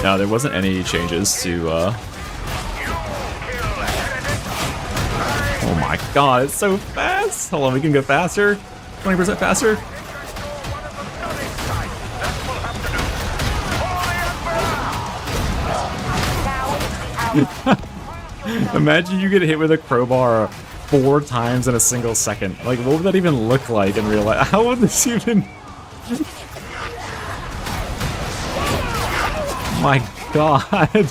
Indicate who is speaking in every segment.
Speaker 1: No, there wasn't any changes to, Oh my god, it's so fast! Hold on, we can go faster? 20% faster? Imagine you get hit with a crowbar 4 times in a single second. Like, what would that even look like in real life? How would this even... My god!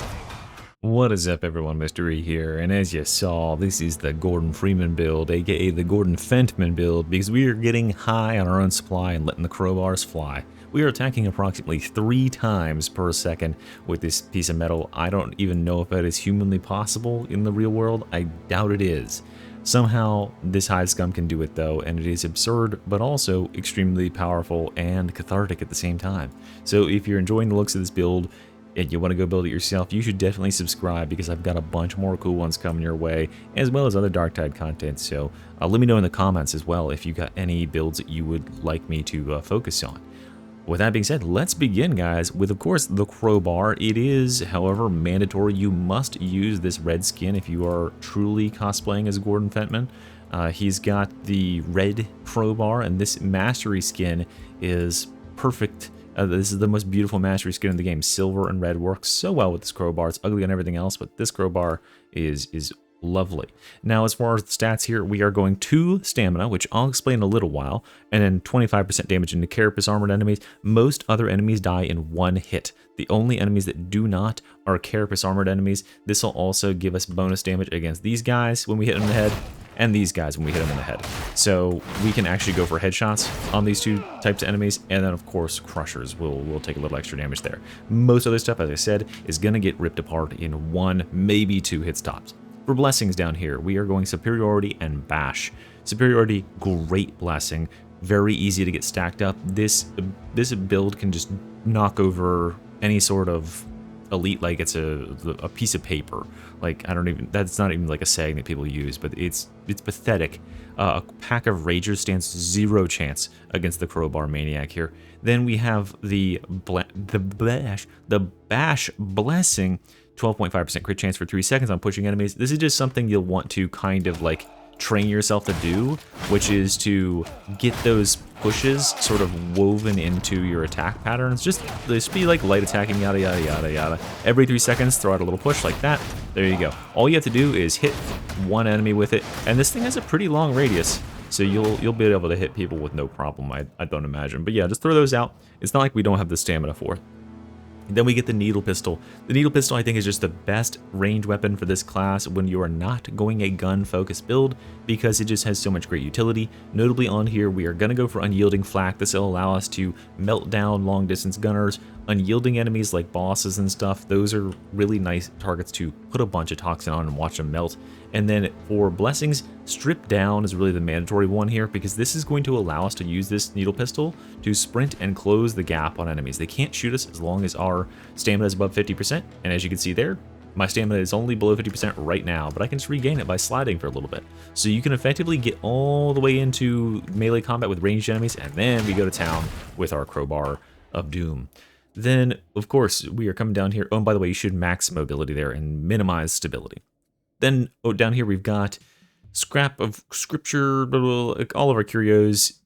Speaker 1: What is up, everyone? Mystery here, and as you saw, this is the Gordon Freeman build, aka the Gordon Fentman build, because we are getting high on our own supply and letting the crowbars fly. We are attacking approximately 3 times per second with this piece of metal. I don't even know if that is humanly possible in the real world. I doubt it is. Somehow, this hide scum can do it though, and it is absurd, but also extremely powerful and cathartic at the same time. So if you're enjoying the looks of this build, and you want to go build it yourself, you should definitely subscribe because I've got a bunch more cool ones coming your way, as well as other Darktide content. So let me know in the comments as well if you got any builds that you would like me to focus on. With that being said, let's begin, guys, with, of course, the crowbar. It is, however, mandatory. You must use this red skin if you are truly cosplaying as Gordon Fentman. He's got the red crowbar, and this mastery skin is perfect. This is the most beautiful mastery skin in the game. Silver and red works so well with this crowbar. It's ugly on everything else, but this crowbar is lovely. Now, as far as the stats here, we are going 2 stamina, which I'll explain in a little while, and then 25% damage into carapace armored enemies. Most other enemies die in 1 hit. The only enemies that do not are carapace armored enemies. This will also give us bonus damage against these guys when we hit them in the head, and these guys when we hit them in the head. So we can actually go for headshots on these 2 types of enemies, and then of course crushers will take a little extra damage there. Most other stuff, as I said, is gonna get ripped apart in 1, maybe 2 hit stops. For blessings down here, we are going superiority and bash. Superiority, great blessing, very easy to get stacked up. This build can just knock over any sort of elite like it's a piece of paper. Like, that's not even like a saying that people use, but it's pathetic. A pack of ragers stands 0 chance against the crowbar maniac here. Then we have the bash blessing, 12.5% crit chance for 3 seconds on pushing enemies. This is just something you'll want to kind of like train yourself to do, which is to get those pushes sort of woven into your attack patterns. Just be like light attacking, yada yada yada yada. Every 3 seconds, throw out a little push like that. There you go. All you have to do is hit 1 enemy with it, and this thing has a pretty long radius, so you'll be able to hit people with no problem, I don't imagine. But yeah, just throw those out. It's not like we don't have the stamina for it. Then we get the needle pistol. The needle pistol, I think, is just the best range weapon for this class when you are not going a gun-focused build, because it just has so much great utility. Notably on here, we are going to go for unyielding flak. This will allow us to melt down long-distance gunners. Unyielding enemies like bosses and stuff, those are really nice targets to put a bunch of toxin on and watch them melt. And then for blessings, strip down is really the mandatory one here, because this is going to allow us to use this needle pistol to sprint and close the gap on enemies. They can't shoot us as long as our stamina is above 50%, and as you can see there, my stamina is only below 50% right now, but I can just regain it by sliding for a little bit. So you can effectively get all the way into melee combat with ranged enemies, and then we go to town with our crowbar of doom. Then, of course, we are coming down here. Oh, and by the way, you should max mobility there and minimize stability. Then, down here we've got scrap of scripture, all of our curios,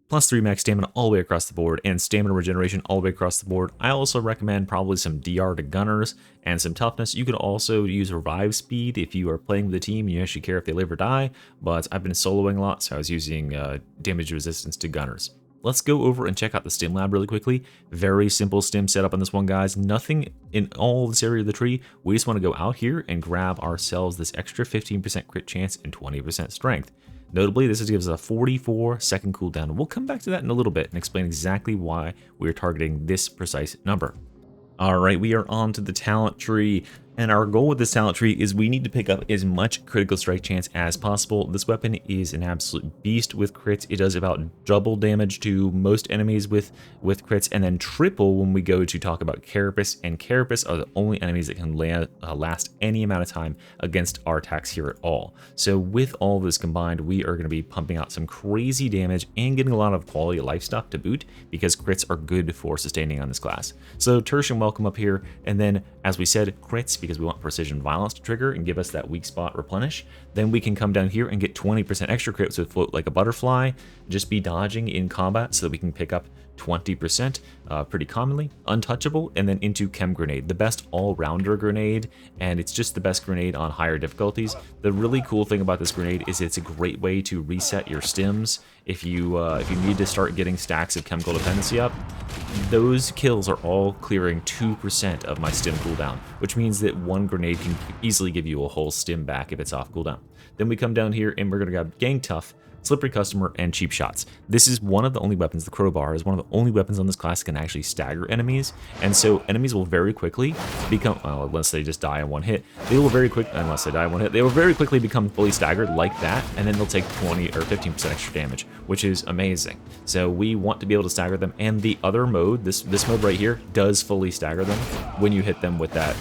Speaker 1: plus 3 max stamina all the way across the board, and stamina regeneration all the way across the board. I also recommend probably some DR to gunners and some toughness. You could also use revive speed if you are playing with the team and you actually care if they live or die, but I've been soloing a lot, so I was using damage resistance to gunners. Let's go over and check out the stim lab really quickly. Very simple stim setup on this one, guys. Nothing in all this area of the tree. We just want to go out here and grab ourselves this extra 15% crit chance and 20% strength. Notably, this gives us a 44-second cooldown. We'll come back to that in a little bit and explain exactly why we're targeting this precise number. All right, we are on to the talent tree. And our goal with this talent tree is we need to pick up as much critical strike chance as possible. This weapon is an absolute beast with crits. It does about double damage to most enemies with crits, and then triple when we go to talk about Carapace. And Carapace are the only enemies that can last any amount of time against our attacks here at all. So with all this combined, we are going to be pumping out some crazy damage and getting a lot of quality of life stuff to boot, because crits are good for sustaining on this class. So Tertian welcome up here, and then as we said, crits, because we want precision violence to trigger and give us that weak spot replenish. Then we can come down here and get 20% extra crits with float like a butterfly, just be dodging in combat so that we can pick up 20% pretty commonly, untouchable, and then into Chem Grenade, the best all-rounder grenade, and it's just the best grenade on higher difficulties. The really cool thing about this grenade is it's a great way to reset your stims. If you need to start getting stacks of chemical dependency up, those kills are all clearing 2% of my stim cooldown, which means that one grenade can easily give you a whole stim back if it's off cooldown. Then we come down here and we're going to grab Gang Tough, Slippery Customer, and Cheap Shots. This is one of the only weapons, the Crowbar is one of the only weapons on this class that can actually stagger enemies, and so enemies will very quickly become, well, unless they just die in one hit, they will very quickly, unless they die in one hit, they will very quickly become fully staggered like that, and then they'll take 20 or 15% extra damage, which is amazing. So we want to be able to stagger them, and the other mode, this mode right here, does fully stagger them when you hit them with that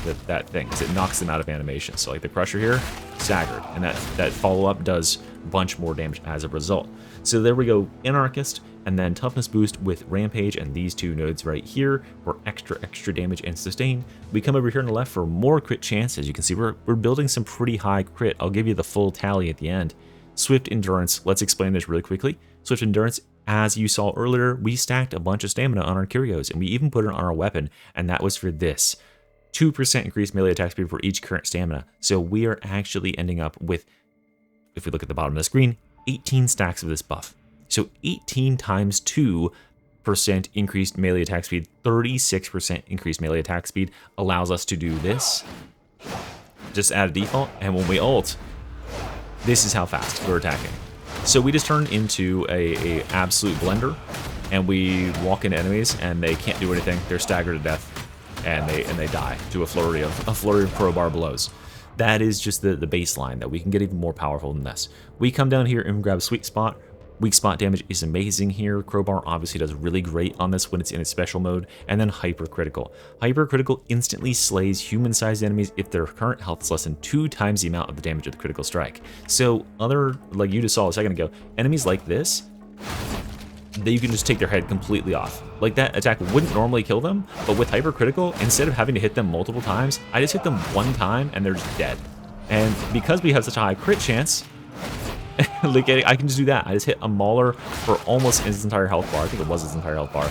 Speaker 1: thing, because it knocks them out of animation. So like the Crusher here, staggered, and that follow-up does bunch more damage as a result. So there we go, Anarchist, and then Toughness boost with Rampage, and these two nodes right here for extra damage and sustain. We come over here on the left for more crit chance. As you can see, we're building some pretty high crit. I'll give you the full tally at the end. Swift Endurance, let's explain this really quickly. Swift Endurance, as you saw earlier, we stacked a bunch of stamina on our Curios, and we even put it on our weapon, and that was for this. 2% increased melee attack speed for each current stamina. So we are actually ending up with, if we look at the bottom of the screen, 18 stacks of this buff. So 18 times 2% increased melee attack speed, 36% increased melee attack speed allows us to do this. Just add a default, and when we ult, this is how fast we're attacking. So we just turn into a absolute blender, and we walk into enemies, and they can't do anything. They're staggered to death, and they die to a flurry of crowbar blows. That is just the baseline, that we can get even more powerful than this. We come down here and grab Sweet Spot. Weak spot damage is amazing here. Crowbar obviously does really great on this when it's in its special mode. And then Hypercritical. Hypercritical instantly slays human-sized enemies if their current health is less than 2 times the amount of the damage of the critical strike. So like you just saw a second ago, enemies like this, you can just take their head completely off. Like that attack wouldn't normally kill them, but with Hypercritical, instead of having to hit them multiple times, I just hit them one time and they're just dead. And because we have such a high crit chance, like I can just do that. I just hit a Mauler for almost his entire health bar. I think it was his entire health bar.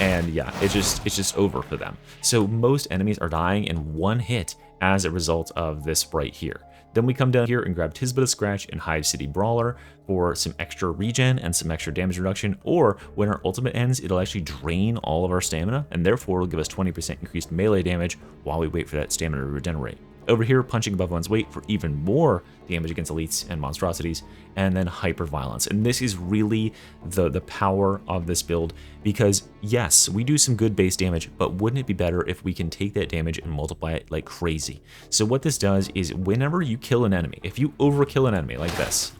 Speaker 1: And yeah, it's just over for them. So most enemies are dying in one hit as a result of this right here. Then we come down here and grab Tisbita Scratch and Hive City Brawler for some extra regen and some extra damage reduction, or when our ultimate ends, it'll actually drain all of our stamina, and therefore it'll give us 20% increased melee damage while we wait for that stamina to regenerate. Over here, punching above one's weight for even more damage against elites and monstrosities, and then hyper violence. And this is really the power of this build, because yes, we do some good base damage, but wouldn't it be better if we can take that damage and multiply it like crazy? So what this does is whenever you kill an enemy, if you overkill an enemy like this,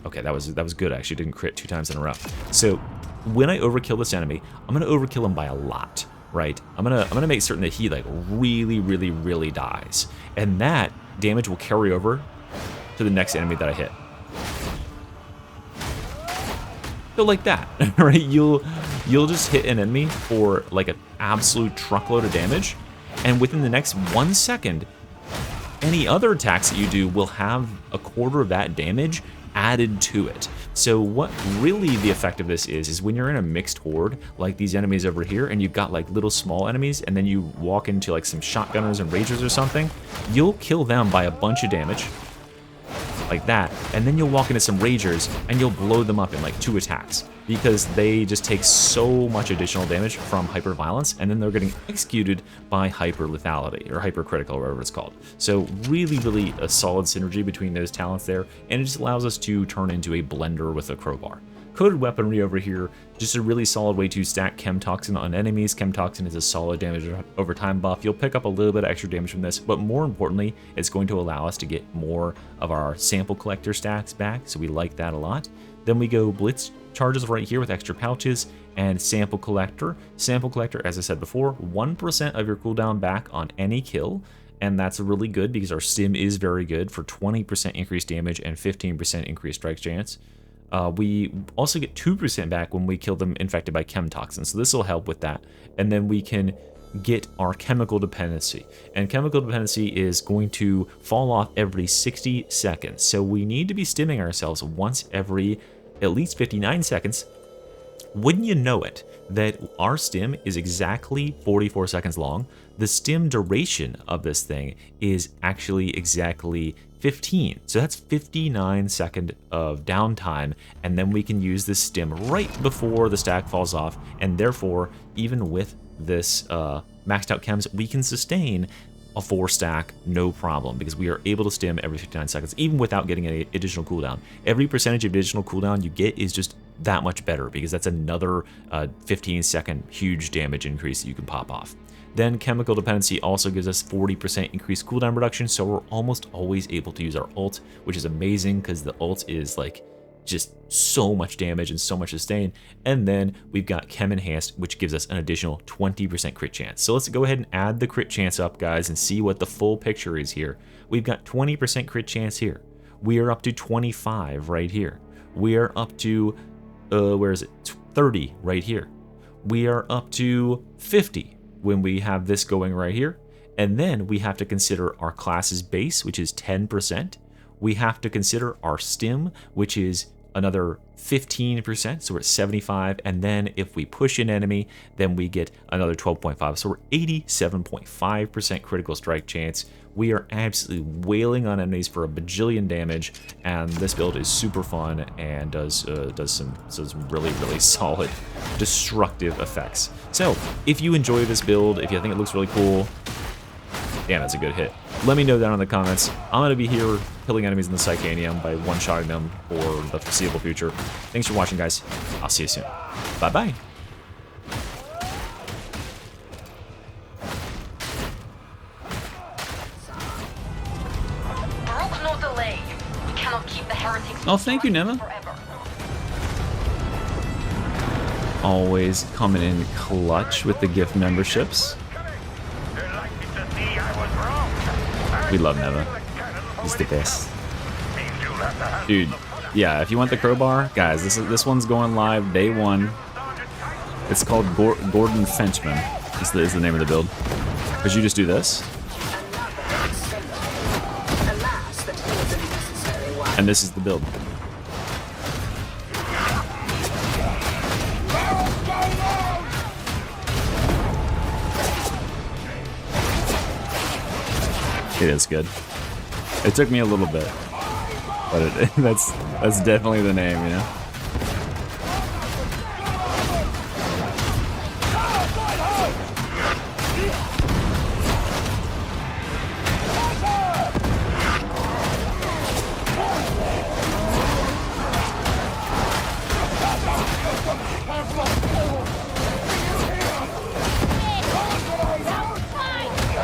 Speaker 1: okay, that was good. I actually didn't crit 2 times in a row. So when I overkill this enemy, I'm gonna overkill him by a lot. Right, I'm gonna make certain that he like really dies, and that damage will carry over to the next enemy that I hit. So like that, right? You'll just hit an enemy for like an absolute truckload of damage, and within the next 1 second, any other attacks that you do will have a quarter of that damage added to it. So what really the effect of this is when you're in a mixed horde, like these enemies over here, and you've got like little small enemies, and then you walk into like some shotgunners and ragers or something, you'll kill them by a bunch of damage, like that, and then you'll walk into some ragers, and you'll blow them up in like 2 attacks, because they just take so much additional damage from hyper violence, and then they're getting executed by hyper lethality or hypercritical, or whatever it's called. So really a solid synergy between those talents there, and it just allows us to turn into a blender with a crowbar. Coated weaponry over here, just a really solid way to stack Chem Toxin on enemies. Chem Toxin is a solid damage over time buff. You'll pick up a little bit of extra damage from this, but more importantly, it's going to allow us to get more of our sample collector stacks back, so we like that a lot. Then we go Blitz charges right here with extra pouches, and Sample Collector. Sample Collector, as I said before, 1% of your cooldown back on any kill, and that's really good because our stim is very good for 20% increased damage and 15% increased strike chance. We also get 2% back when we kill them infected by Chem Toxin, so this will help with that. And then we can get our Chemical Dependency, and Chemical Dependency is going to fall off every 60 seconds, so we need to be stimming ourselves once every at least 59 seconds. Wouldn't you know it, that our stim is exactly 44 seconds long. The stim duration of this thing is actually exactly 15. So that's 59 seconds of downtime, and then we can use this stim right before the stack falls off, and therefore, even with this maxed out chems, we can sustain a 4 stack no problem, because we are able to stim every 59 seconds, even without getting any additional cooldown. Every percentage of additional cooldown you get is just that much better, because that's another 15-second huge damage increase that you can pop off. Then Chemical Dependency also gives us 40% increased cooldown reduction, so we're almost always able to use our ult, which is amazing because the ult is like just so much damage and so much sustain. And then we've got Chem Enhanced, which gives us an additional 20% crit chance. So let's go ahead and add the crit chance up, guys, and see what the full picture is here. We've got 20% crit chance here. We are up to 25 right here. We are up to, where is it? 30 right here. We are up to 50 when we have this going right here. And then we have to consider our class's base, which is 10%. We have to consider our stim, which is another 15%, so we're at 75, and then if we push an enemy, then we get another 12.5, so we're 87.5% critical strike chance. We are absolutely wailing on enemies for a bajillion damage, and this build is super fun and does some really, really solid destructive effects. So if you enjoy this build, if you think it looks really cool, damn, that's a good hit, let me know down in the comments. I'm going to be here killing enemies in the Psychanium by one-shotting them for the foreseeable future. Thanks for watching, guys. I'll see you soon. Bye-bye. Oh, thank you, Nema. Always coming in clutch with the gift memberships. We love Neva. He's the best. Dude, yeah, if you want the Crowbar, guys, this one's going live day 1. It's called Gordon Fenchman is the name of the build. Because you just do this. And this is the build. It is good. It took me a little bit, but that's definitely the name, you know?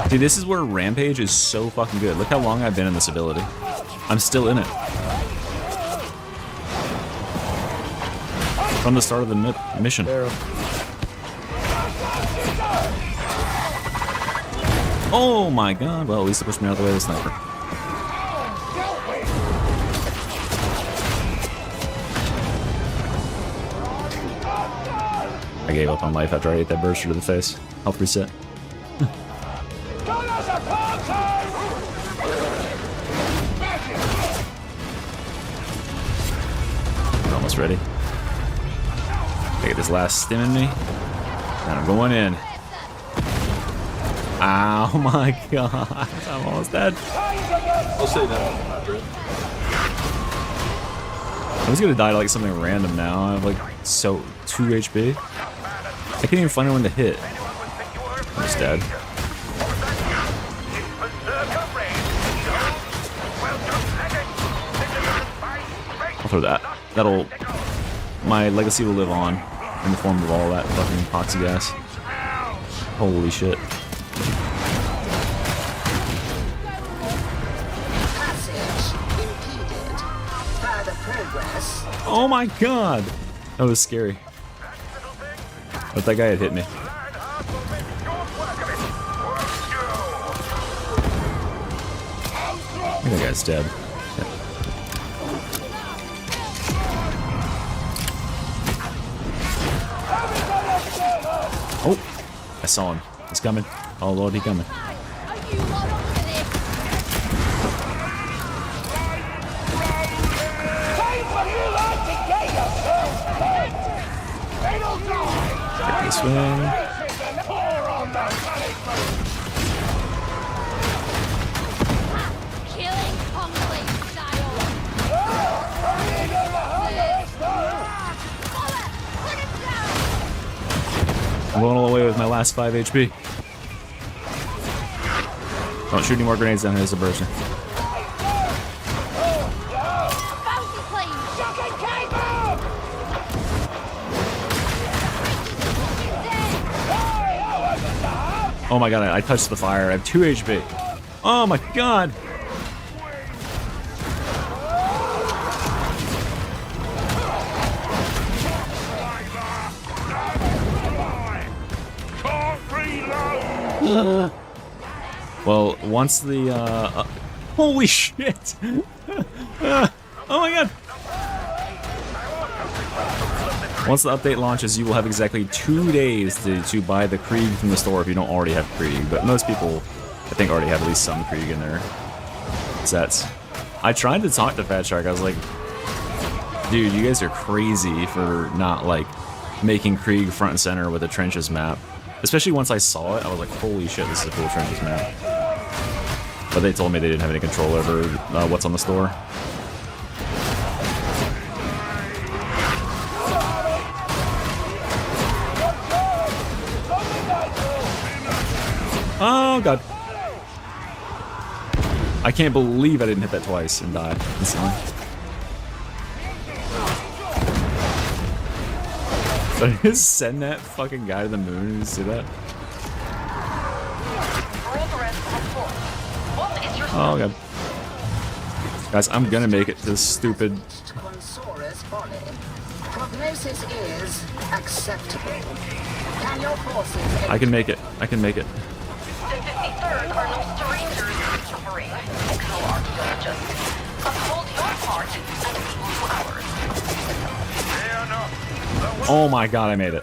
Speaker 1: Dude, this is where Rampage is so fucking good. Look how long I've been in this ability. I'm still in it. From the start of the mission. Oh my god. Well, at least it pushed me out of the way of the sniper. I gave up on life after I ate that burster to the face. Health reset. Almost ready. Get this last stim in me, and I'm going in. Oh my god, I'm almost dead.
Speaker 2: I'll say that.
Speaker 1: I'm just gonna die to like something random now. I have like 2 HP. I can't even find one to hit. I'm just dead. I'll throw that. That'll my legacy will live on in the form of all that fucking epoxy gas. Holy shit. Oh my god! That was scary. But that guy had hit me. I think that guy's dead. Yeah. Oh! I saw him. He's coming. Oh lord, he's coming. Take this way. I'm going all the way with my last 5 HP. Don't shoot any more grenades down here as a burster. Oh my god, I touched the fire. I have 2 HP. Oh my god! Well, once the, holy shit! Oh my god! Once the update launches, you will have exactly 2 days to buy the Krieg from the store if you don't already have Krieg, but most people, I think, already have at least some Krieg in their sets. I tried to talk to Fat Shark, I was like, dude, you guys are crazy for not, like, making Krieg front and center with a trenches map. Especially once I saw it, I was like, holy shit, this is a cool trenches map. But they told me they didn't have any control over what's on the store. Oh god. I can't believe I didn't hit that twice and die instantly. But I just send that fucking guy to the moon. You see that? Oh god. Guys, I'm gonna make it to this stupid.
Speaker 3: Prognosis is acceptable. Can your forces
Speaker 1: I can make it. I can make it.
Speaker 4: The 53rd are no strangers to suffering. Excel archaeologists. Uphold your part and we do ours.
Speaker 1: Oh my god, I made it.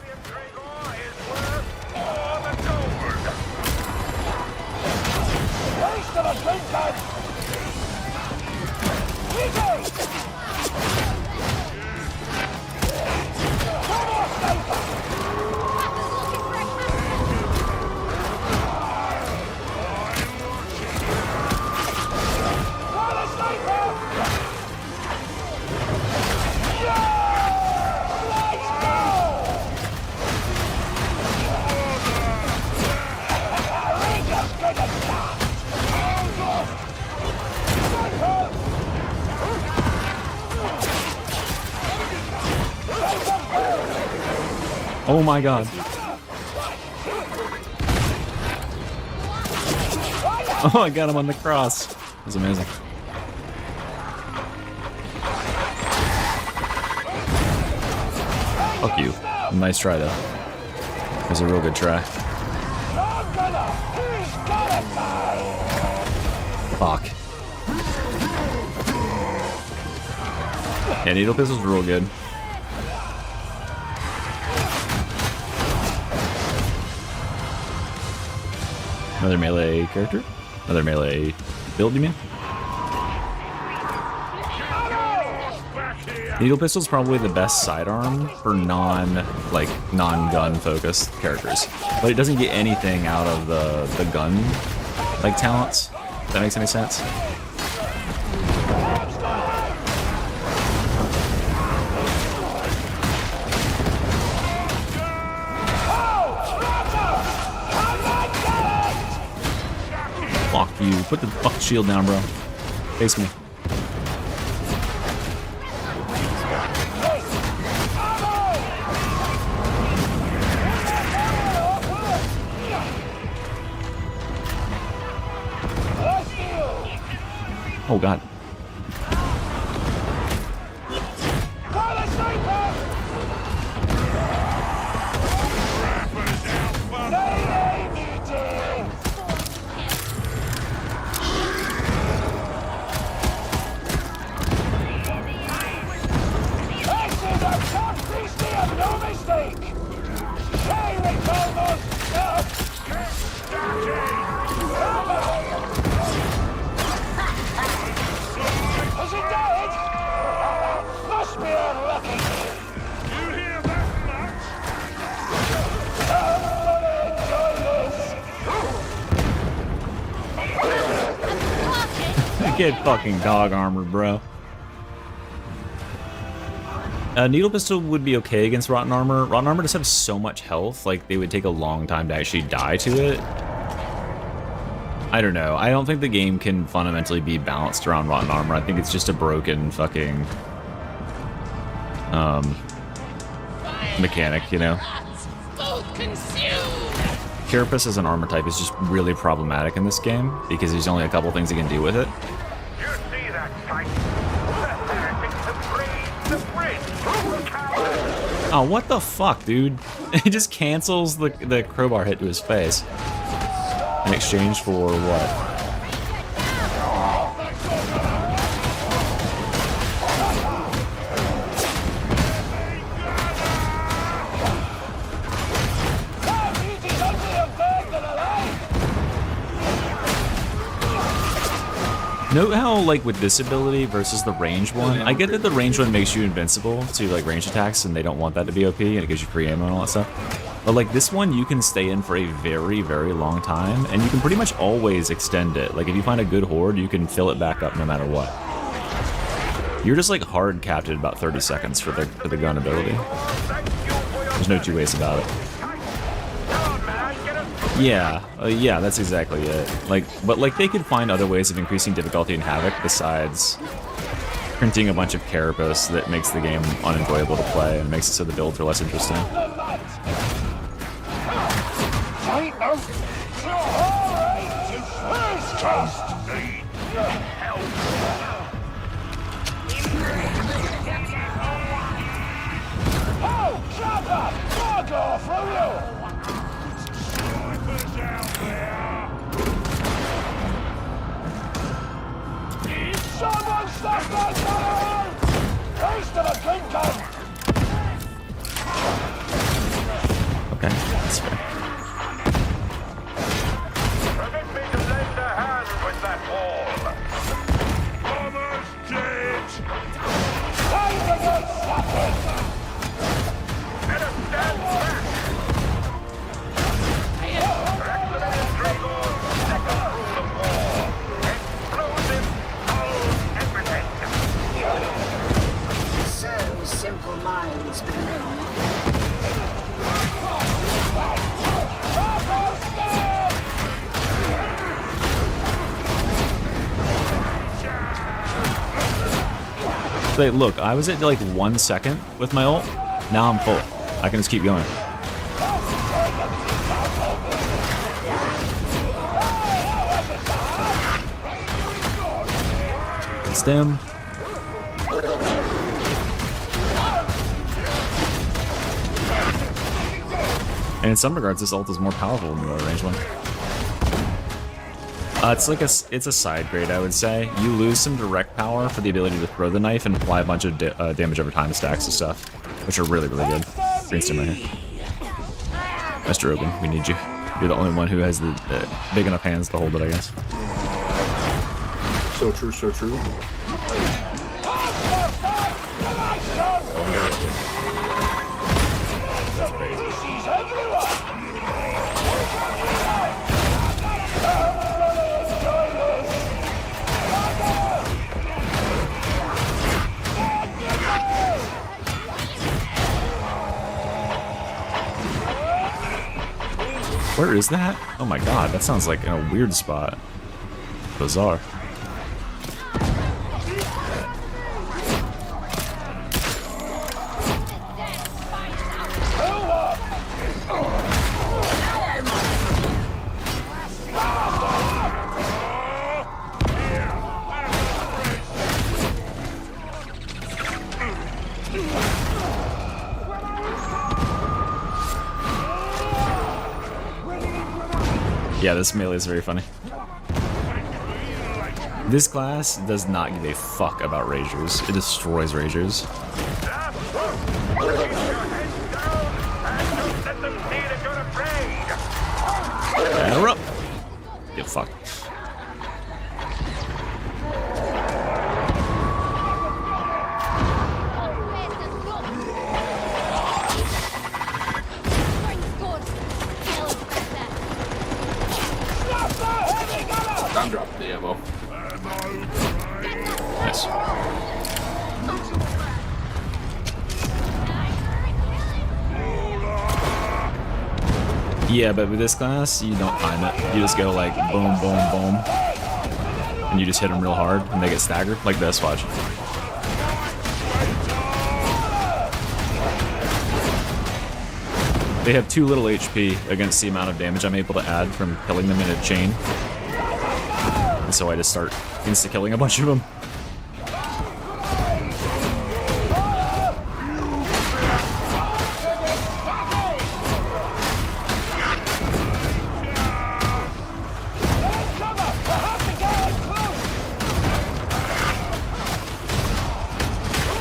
Speaker 1: Oh my god. Oh, I got him on the cross. That was amazing. Fuck you. Nice try though. It was a real good try. Fuck. Yeah, needle pistols were real good. Another melee character? Another melee build, you mean? Needle pistol's probably the best sidearm for non-gun focused characters. But it doesn't get anything out of the gun, like, talents. If that makes any sense. Fuck you. Put the fucking shield down, bro. Face me. Oh god. Get fucking dog armor, bro. Needle pistol would be okay against rotten armor. Rotten armor just have so much health, like they would take a long time to actually die to it. I don't know. I don't think the game can fundamentally be balanced around rotten armor. I think it's just a broken fucking mechanic, you know? Carapace as an armor type is just really problematic in this game because there's only a couple things you can do with it.
Speaker 5: You see that sight? The bridge!
Speaker 1: Oh, what the fuck, dude? It just cancels the crowbar hit to his face. In exchange for what? Note how, like, with this ability versus the range one, I get that the range one makes you invincible to, like, range attacks, and they don't want that to be OP, and it gives you free ammo and all that stuff. But, like, this one, you can stay in for a very, very long time, and you can pretty much always extend it. Like, if you find a good horde, you can fill it back up no matter what. You're just, like, hard capped at about 30 seconds for the gun ability. There's no two ways about it. Yeah, yeah, that's exactly it. Like, but like they could find other ways of increasing difficulty in Havoc besides printing a bunch of carapace that makes the game unenjoyable to play and makes it so the builds are less interesting. Okay, that's fair.
Speaker 5: Permit me to lend a hand with that wall. Almost dead. Time to get something. Better stand back. Excellent Dragor, second rule of war. Explosive, hold everything.
Speaker 3: So simple minds play.
Speaker 1: Like, look, I was at like 1 second with my ult. Now I'm full. I can just keep going. Stim. And in some regards, this ult is more powerful than the range one. It's like it's a side grade, I would say. You lose some direct power for the ability to throw the knife and apply a bunch of damage over time stacks and stuff, which are really, really good. Green stim right here. Mr. Open, we need you. You're the only one who has the big enough hands to hold it, I guess.
Speaker 2: So true, so true.
Speaker 1: Where is that? Oh my god, that sounds like in a weird spot. Bizarre. Yeah, this melee is very funny. This class does not give a fuck about Ragers. It destroys Ragers. Interrupt! You fuck.
Speaker 2: I'm dropping the ammo.
Speaker 1: Nice. Yeah, but with this class, you don't time it. You just go like boom, boom, boom. And you just hit them real hard and they get staggered. Like this, watch. They have too little HP against the amount of damage I'm able to add from killing them in a chain. And so I just start insta-killing a bunch of them.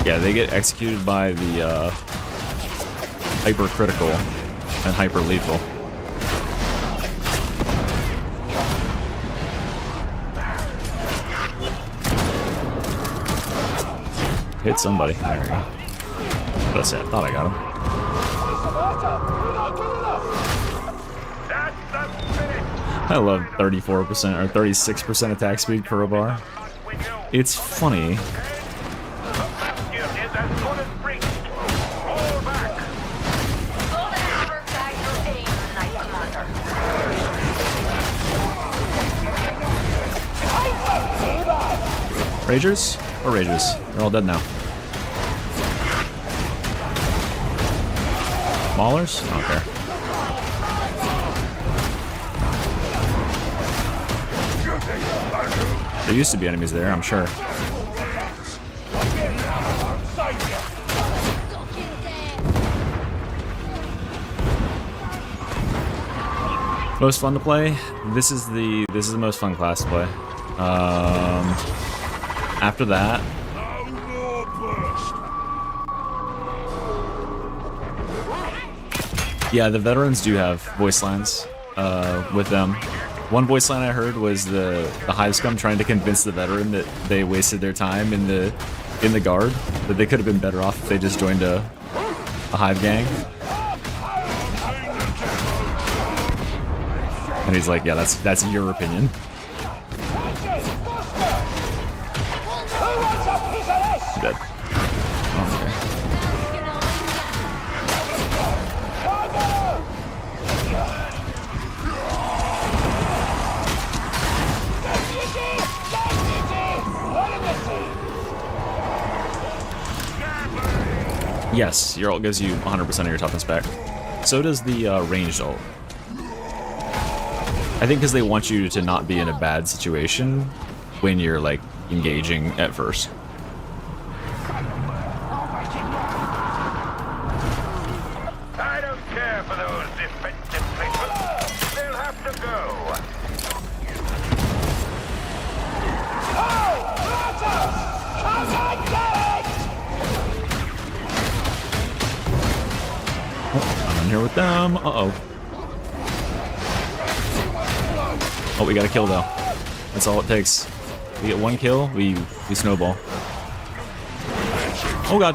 Speaker 1: Yeah, they get executed by the hyper-critical and hyper-lethal. Hit somebody. There we go. That's it. I thought I got him. I love 34% or 36% attack speed per bar. It's funny. Ragers? Or Ragers? They're all dead now. Maulers? I don't care. There used to be enemies there, I'm sure. Most fun to play? This is the most fun class to play. After that, yeah, the veterans do have voice lines with them. One voice line I heard was the Hive Scum trying to convince the veteran that they wasted their time in the guard, that they could have been better off if they just joined a Hive gang. And he's like, yeah, that's your opinion. Dead. Oh, okay. Yes, your ult gives you 100% of your toughness back. So does the ranged ult. I think because they want you to not be in a bad situation when you're like engaging at first.
Speaker 5: I don't care for those defensive placements. They'll have to go.
Speaker 1: I'm in here with them. Uh-oh. Oh, we got a kill though. That's all it takes. We get one kill, we snowball. Oh god.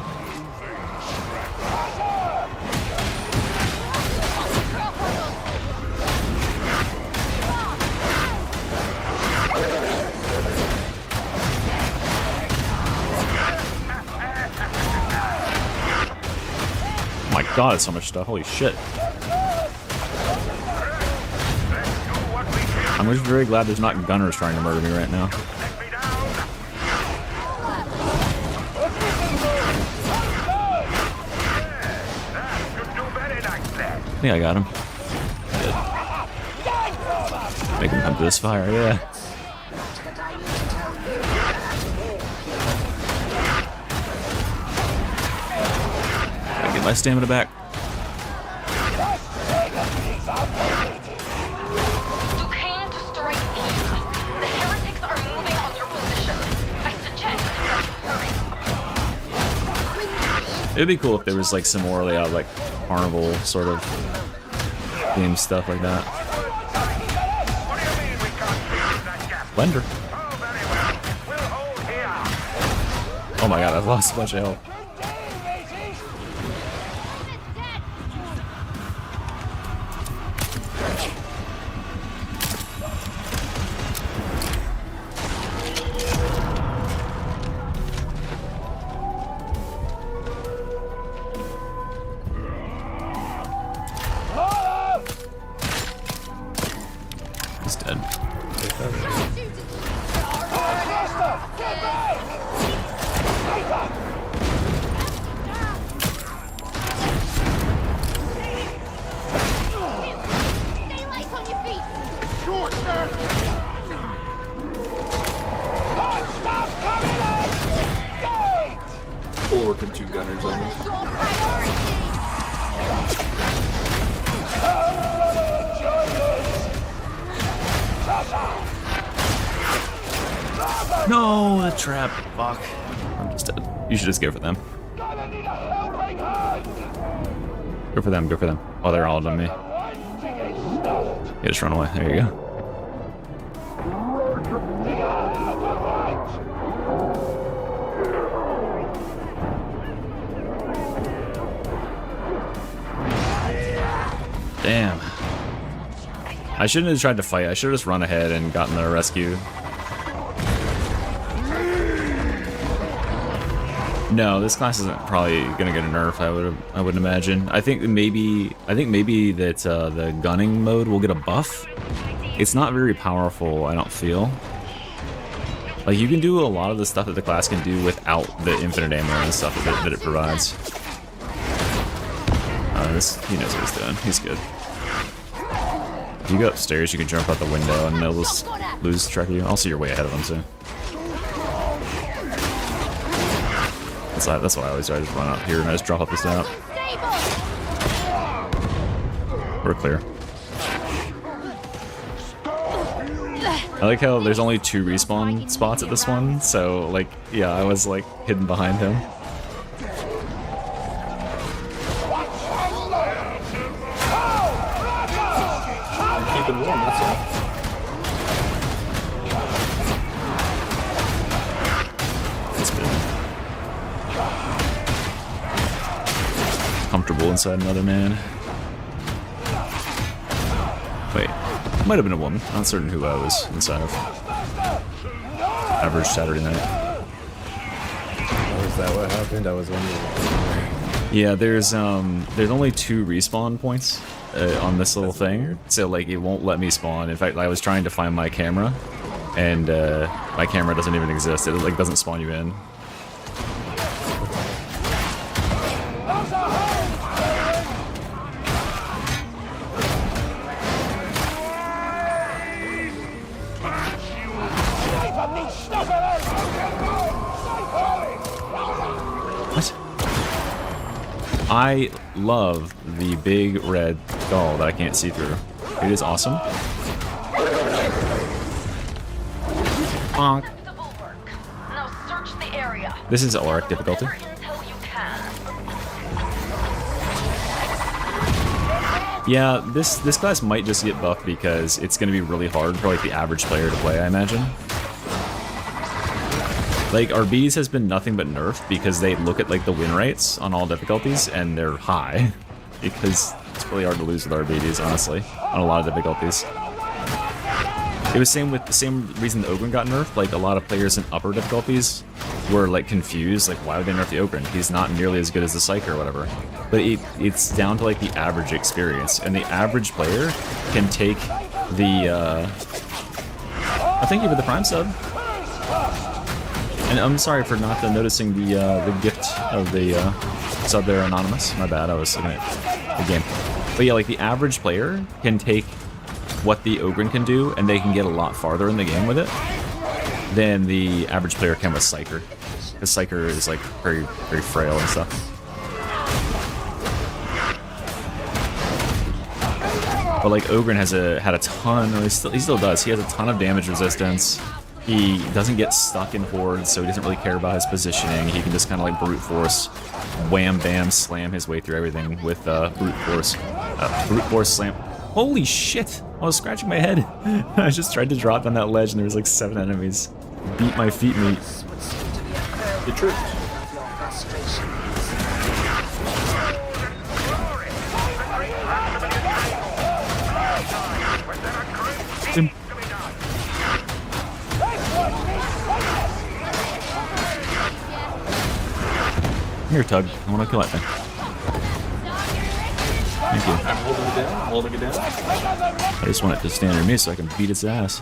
Speaker 1: Oh my god, it's so much stuff. Holy shit. I'm just very glad there's not gunners trying to murder me right now. I think I got him. Good. Make him come to this fire, yeah. Gotta get my stamina back.
Speaker 4: You came
Speaker 1: It'd be cool if there was like some more like carnival sort of theme stuff like that.
Speaker 5: What do you mean we can't fit in that gap?
Speaker 1: Blender.
Speaker 5: Oh, very well. We'll hold here.
Speaker 1: Oh my god, I've lost a bunch of health. He's dead.
Speaker 3: Stay light on your feet.
Speaker 2: Four to 2 gunners on me.
Speaker 3: Your priority.
Speaker 1: No, a trap. Fuck. I'm just dead. You should just go for them. Go for them, go for them. Oh, they're all on me. Yeah, just run away. There you go. Damn. I shouldn't have tried to fight. I should have just run ahead and gotten the rescue. No, this class isn't probably gonna get a nerf. I would imagine. I think maybe that the gunning mode will get a buff. It's not very powerful, I don't feel. Like you can do a lot of the stuff that the class can do without the infinite ammo and stuff that it provides. He knows what he's doing. He's good. If you go upstairs, you can jump out the window and they'll just lose track of you. Also, you're way ahead of them too. That's why I always try to just run up here and I just drop up this down. We're clear. I like how there's only 2 respawn spots at this one, so like, yeah, I was like hidden behind him.
Speaker 2: Keeping warm, that's all.
Speaker 1: It's been comfortable inside another man. Wait, might have been a woman. Not certain who I was inside of. Average Saturday night.
Speaker 6: Oh, is that what happened? I was wondering.
Speaker 1: Yeah, there's only 2 respawn points on this little thing, so like it won't let me spawn. In fact, I was trying to find my camera, and my camera doesn't even exist. It like doesn't spawn you in. What? I love the big red skull that I can't see through. It is awesome. Bonk.
Speaker 4: The bulwark. Now search the area.
Speaker 1: This is Auric difficulty.
Speaker 4: Whatever intel you can.
Speaker 1: Yeah, this class might just get buffed because it's going to be really hard for like the average player to play, I imagine. Like, Arbides has been nothing but nerfed because they look at like the win rates on all difficulties and they're high. Because it's really hard to lose with Arbides, honestly, on a lot of difficulties. It was the same reason the Ogren got nerfed. Like, a lot of players in upper difficulties were like confused, like, why would they nerf the Ogren? He's not nearly as good as the Psyker or whatever. But it's down to like the average experience, and the average player can take the oh, thank you for the Prime sub. And I'm sorry for not noticing the gift of the sub there, Anonymous. My bad, I was looking at the game. But yeah, like the average player can take what the Ogren can do, and they can get a lot farther in the game with it than the average player can with Psyker. Because Psyker is like very, very frail and stuff. But like Ogren had a ton, or he still does. He has a ton of damage resistance. He doesn't get stuck in hordes, so he doesn't really care about his positioning. He can just kind of like brute force, wham bam, slam his way through everything with brute force. Brute force slam. Holy shit! I was scratching my head. I just tried to drop down that ledge and there was like 7 enemies. Beat my feet meat.
Speaker 2: You tripped.
Speaker 1: Stim. Here, Tug. I want to kill that thing. Thank you.
Speaker 2: I'm holding it down. I'm holding it down.
Speaker 1: I just want it to stand near me so I can beat its ass.